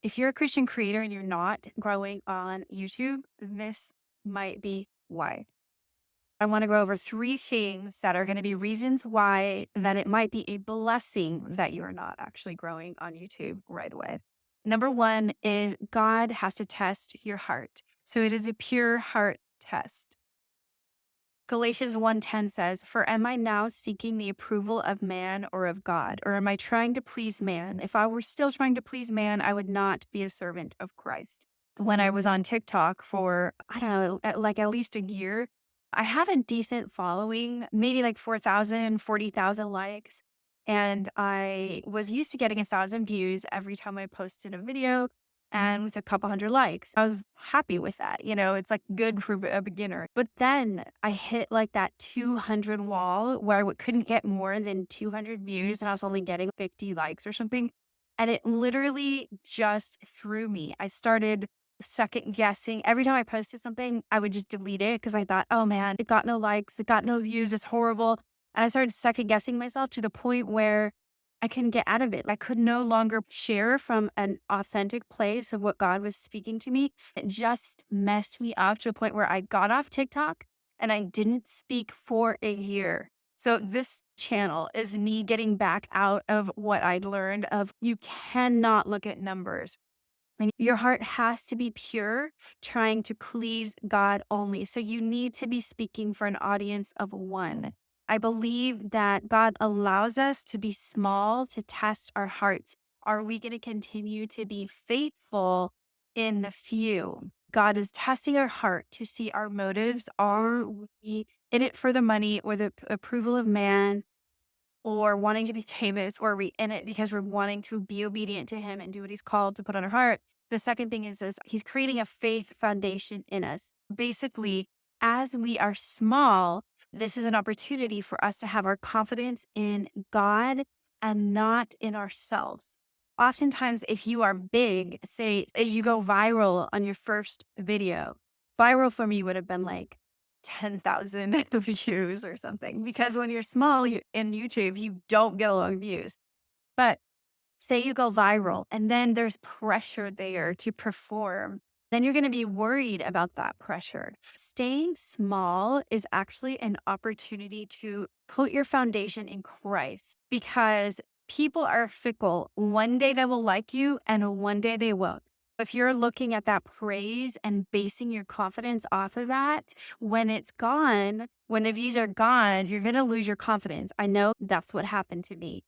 If you're a Christian creator and you're not growing on YouTube, this might be why. I want to go over three things that are going to be reasons why that it might be a blessing that you are not actually growing on YouTube right away. Number one is God has to test your heart. So it is a pure heart test. Galatians 1:10 says, "For am I now seeking the approval of man or of God? Or am I trying to please man? If I were still trying to please man, I would not be a servant of Christ." When I was on TikTok for, I don't know, at least a year, I had a decent following, maybe like 4,000, 40,000 likes. And I was used to getting 1,000 views every time I posted a video and with a couple hundred likes. I was happy with that. It's like good for a beginner. But then I hit like that 200 wall where couldn't get more than 200 views and I was only getting 50 likes or something. And it literally just threw me. I started second guessing. Every time I posted something, I would just delete it because I thought, oh man, it got no likes, it got no views, it's horrible. And I started second guessing myself to the point where I couldn't get out of it. I could no longer share from an authentic place of what God was speaking to me. It just messed me up to a point where I got off TikTok and I didn't speak for a year. So this channel is me getting back out of what I'd learned of you cannot look at numbers. And your heart has to be pure, trying to please God only. So you need to be speaking for an audience of one. I believe that God allows us to be small to test our hearts. Are we going to continue to be faithful in the few? God is testing our heart to see our motives. Are we in it for the money or the approval of man? Or wanting to be famous, or are we in it because we're wanting to be obedient to him and do what he's called to put on our heart? The second thing is he's creating a faith foundation in us. Basically, as we are small, this is an opportunity for us to have our confidence in God and not in ourselves. Oftentimes, if you are big, say you go viral on your first video, viral for me would have been like 10,000 views or something. Because when you're small in YouTube, you don't get a lot of views. But say you go viral and then there's pressure there to perform, then you're going to be worried about that pressure. Staying small is actually an opportunity to put your foundation in Christ because people are fickle. One day they will like you and one day they won't. If you're looking at that praise and basing your confidence off of that, when it's gone, when the views are gone, you're going to lose your confidence. I know that's what happened to me.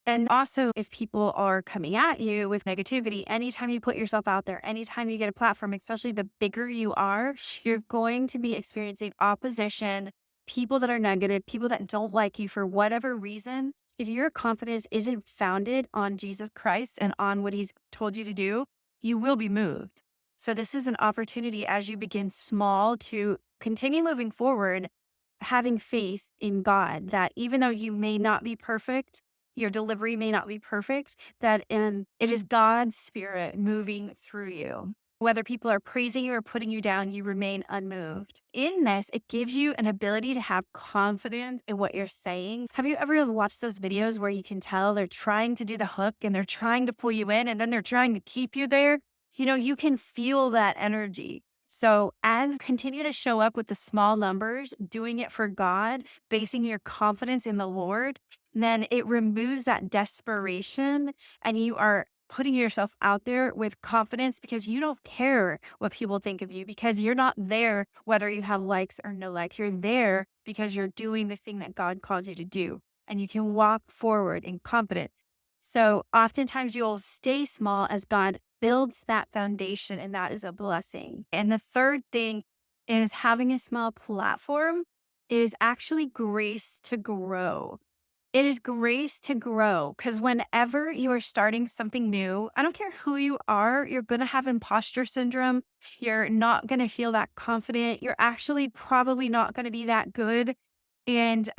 And also, if people are coming at you with negativity, anytime you put yourself out there, anytime you get a platform, especially the bigger you are, you're going to be experiencing opposition, people that are negative, people that don't like you for whatever reason. If your confidence isn't founded on Jesus Christ and on what he's told you to do, you will be moved. So, this is an opportunity as you begin small to continue moving forward, having faith in God that even though you may not be perfect, your delivery may not be perfect, that it is God's spirit moving through you. Whether people are praising you or putting you down, you remain unmoved. In this, it gives you an ability to have confidence in what you're saying. Have you ever watched those videos where you can tell they're trying to do the hook and they're trying to pull you in and then they're trying to keep you there? You can feel that energy. So as continue to show up with the small numbers, doing it for God, basing your confidence in the Lord, then it removes that desperation and you are putting yourself out there with confidence because you don't care what people think of you because you're not there whether you have likes or no likes. You're there because you're doing the thing that God called you to do and you can walk forward in confidence. So oftentimes you'll stay small as God builds that foundation, and that is a blessing. And the third thing is having a small platform is actually grace to grow. It is grace to grow because whenever you are starting something new, I don't care who you are, you're going to have imposter syndrome. You're not going to feel that confident. You're actually probably not going to be that good. And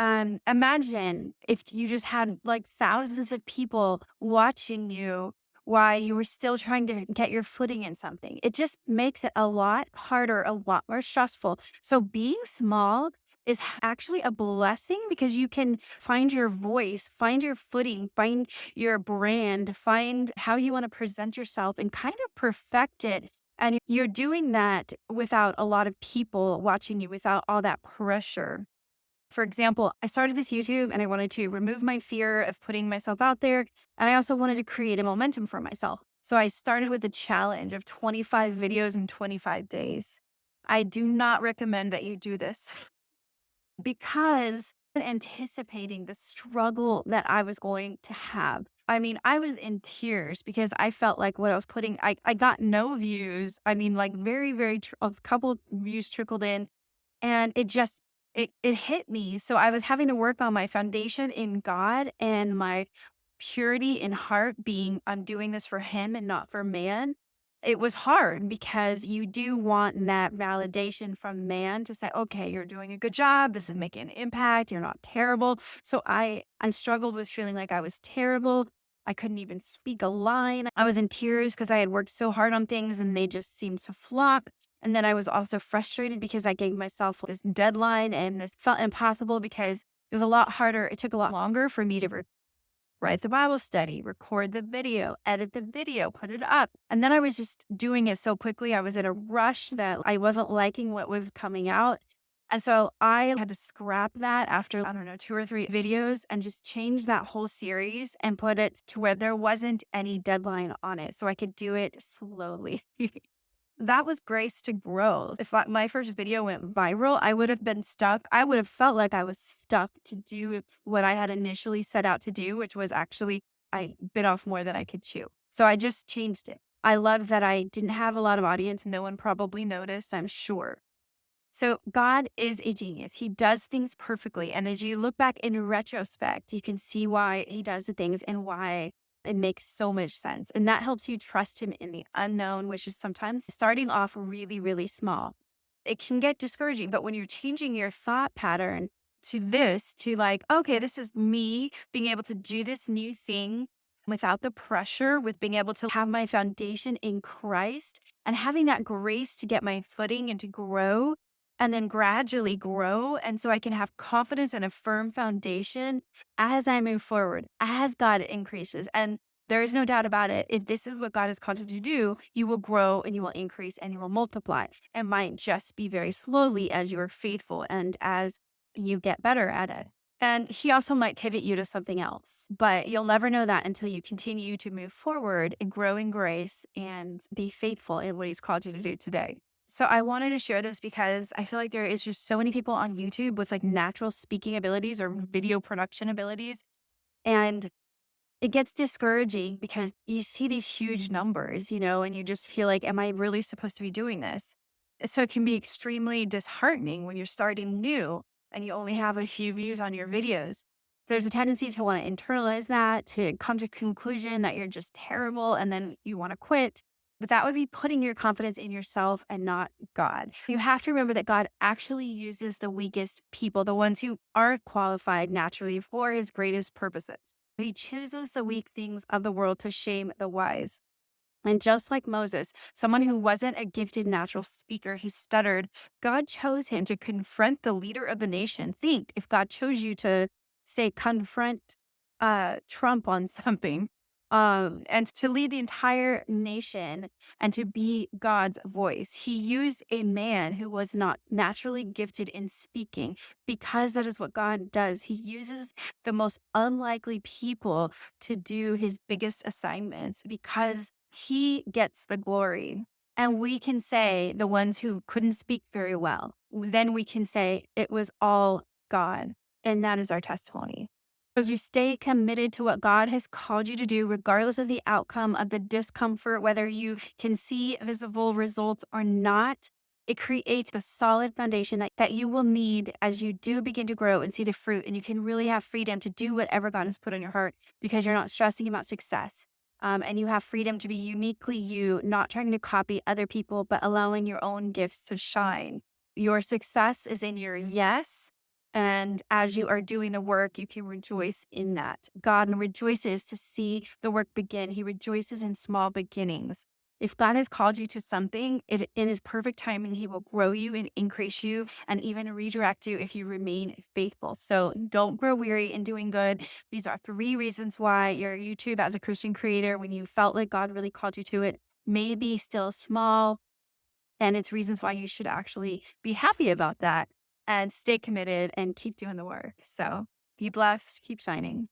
imagine if you just had like thousands of people watching you while you were still trying to get your footing in something. It just makes it a lot harder, a lot more stressful. So being small is actually a blessing because you can find your voice, find your footing, find your brand, find how you want to present yourself and kind of perfect it. And you're doing that without a lot of people watching you, without all that pressure. For example, I started this YouTube and I wanted to remove my fear of putting myself out there. And I also wanted to create a momentum for myself. So I started with a challenge of 25 videos in 25 days. I do not recommend that you do this because anticipating the struggle that I was going to have. I mean, I was in tears because I felt like what I was putting, I got no views. I mean, like a couple views trickled in and it hit me. So I was having to work on my foundation in God and my purity in heart, being I'm doing this for him and not for man. It was hard because you do want that validation from man to say, okay, you're doing a good job. This is making an impact. You're not terrible. So I struggled with feeling like I was terrible. I couldn't even speak a line. I was in tears because I had worked so hard on things and they just seemed to flop. And then I was also frustrated because I gave myself this deadline and this felt impossible because it was a lot harder. It took a lot longer for me to write the Bible study, record the video, edit the video, put it up. And then I was just doing it so quickly. I was in a rush that I wasn't liking what was coming out. And so I had to scrap that after, I don't know, 2 or 3 videos and just change that whole series and put it to where there wasn't any deadline on it. So I could do it slowly. That was grace to grow. If my first video went viral, I would have been stuck. I would have felt like I was stuck to do what I had initially set out to do, which was actually I bit off more than I could chew. So I just changed it. I love that I didn't have a lot of audience. No one probably noticed, I'm sure. So God is a genius. He does things perfectly. And as you look back in retrospect, you can see why he does the things and why it makes so much sense. And that helps you trust him in the unknown, which is sometimes starting off really, really small. It can get discouraging, but when you're changing your thought pattern to this, to like, okay, this is me being able to do this new thing without the pressure, with being able to have my foundation in Christ and having that grace to get my footing and to grow and then gradually grow. And so I can have confidence and a firm foundation as I move forward, as God increases. And there is no doubt about it. If this is what God has called you to do, you will grow and you will increase and you will multiply. It might just be very slowly as you are faithful and as you get better at it. And he also might pivot you to something else, but you'll never know that until you continue to move forward and grow in grace and be faithful in what he's called you to do today. So I wanted to share this because I feel like there is just so many people on YouTube with like natural speaking abilities or video production abilities. And it gets discouraging because you see these huge numbers, and you just feel like, am I really supposed to be doing this? So it can be extremely disheartening when you're starting new and you only have a few views on your videos. There's a tendency to want to internalize that, to come to conclusion that you're just terrible and then you want to quit. But that would be putting your confidence in yourself and not God. You have to remember that God actually uses the weakest people, the ones who aren't qualified naturally for his greatest purposes. He chooses the weak things of the world to shame the wise. And just like Moses, someone who wasn't a gifted natural speaker, he stuttered. God chose him to confront the leader of the nation. Think if God chose you to say, confront Trump on something, and to lead the entire nation and to be God's voice. He used a man who was not naturally gifted in speaking because that is what God does. He uses the most unlikely people to do his biggest assignments because he gets the glory. And we can say the ones who couldn't speak very well, then we can say it was all God. And that is our testimony. As you stay committed to what God has called you to do, regardless of the outcome of the discomfort, whether you can see visible results or not, it creates the solid foundation that you will need as you do begin to grow and see the fruit. And you can really have freedom to do whatever God has put on your heart because you're not stressing about success. And you have freedom to be uniquely you, not trying to copy other people, but allowing your own gifts to shine. Your success is in your yes. And as you are doing the work, you can rejoice in that. God rejoices to see the work begin. He rejoices in small beginnings. If God has called you to something, in his perfect timing, he will grow you and increase you and even redirect you if you remain faithful. So don't grow weary in doing good. These are three reasons why your YouTube as a Christian creator, when you felt like God really called you to it, may be still small. And it's reasons why you should actually be happy about that and stay committed and keep doing the work. So be blessed, keep shining.